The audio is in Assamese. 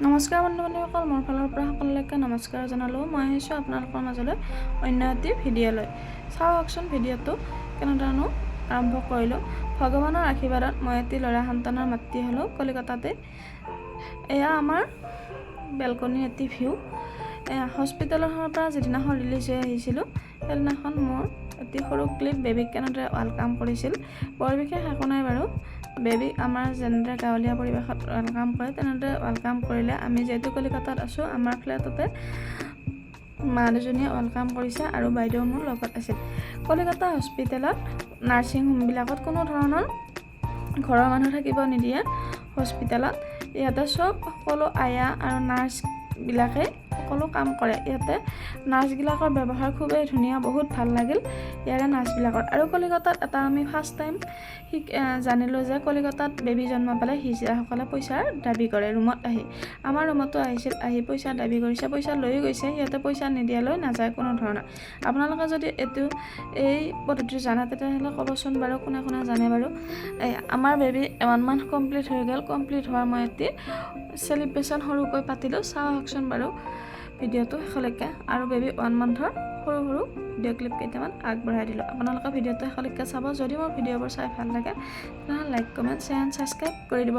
নমস্কাৰ বন্ধু-বান্ধৱীসকল, মোৰ ফালৰ পৰা সকলোকে নমস্কাৰ জনালোঁ। মই আহিছোঁ আপোনালোকৰ মাজলৈ অন্য এটি ভিডিঅ' লৈ। চাওকচোন ভিডিঅ'টো কেনেধৰণে আৰম্ভ কৰিলোঁ। ভগৱানৰ আশীৰ্বাদত মই এটি ল'ৰা সন্তানৰ মাতৃ হ'লোঁ কলিকতাতে। এয়া আমাৰ বেলকনিৰ এটি ভিউ। হস্পিটেলৰ পৰা যিদিনাখন ৰিলিজ হৈ আহিছিলোঁ সেইদিনাখন মোৰ এটি সৰু ক্লিপ বেবীক কেনেদৰে ৱেলকাম কৰিছিল। বৰ বিশেষ একো নাই বাৰু। বেবীক আমাৰ যেনেদৰে গাঁৱলীয়া পৰিৱেশত ৱেলকাম কৰে তেনেদৰে ৱেলকাম কৰিলে। আমি যিহেতু কলিকতাত আছোঁ, আমাৰ ফ্লেটতে মা দুজনীয়ে ৱেলকাম কৰিছে আৰু বাইদেউ মোৰ লগত আছিল। কলিকতা হস্পিটেলত নাৰ্ছিং হোমবিলাকত কোনো ধৰণৰ ঘৰৰ মানুহ থাকিব নিদিয়ে। হস্পিটেলত ইয়াতে সকলো আয়া আৰু নাৰ্ছবিলাকে সকলো কাম কৰে। ইয়াতে নাৰ্ছবিলাকৰ ব্যৱহাৰ খুবেই ধুনীয়া, বহুত ভাল লাগিল ইয়াৰে নাৰ্ছবিলাকৰ। আৰু কলিকতাত এটা আমি ফাৰ্ষ্ট টাইম জানিলোঁ যে কলিকতাত বেবী জন্ম পালে হিজৰাসকলে পইচাৰ দাবী কৰে ৰুমত আহি। আমাৰ ৰুমতো আহিছিল, আহি পইচা দাবী কৰিছে, পইচা লৈ গৈছে। সিহঁতে পইচা নিদিয়ালৈ নাযায় কোনো ধৰণৰ। আপোনালোকে যদি এই পদ্ধতিটো জানে তেতিয়াহ'লে ক'বচোন বাৰু, কোনে কোনে জানে বাৰু। আমাৰ বেবী 1 মান্থ কমপ্লিট হৈ গ'ল। কমপ্লিট হোৱাৰ মই এটি চেলিব্ৰেশ্যন সৰুকৈ পাতিলোঁ। চাওকচোন বাৰু ভিডিঅ'টো শেষলৈকে। আৰু বেবী 1 মান্থৰ সৰু সৰু ভিডিঅ' ক্লিপ কেইটামান আগবঢ়াই দিলোঁ। আপোনালোকে ভিডিঅ'টো শেষলৈকে চাব। যদি মোৰ ভিডিঅ'বোৰ চাই ভাল লাগে তেনেহ'লে like, comment, share and subscribe কৰি দিব।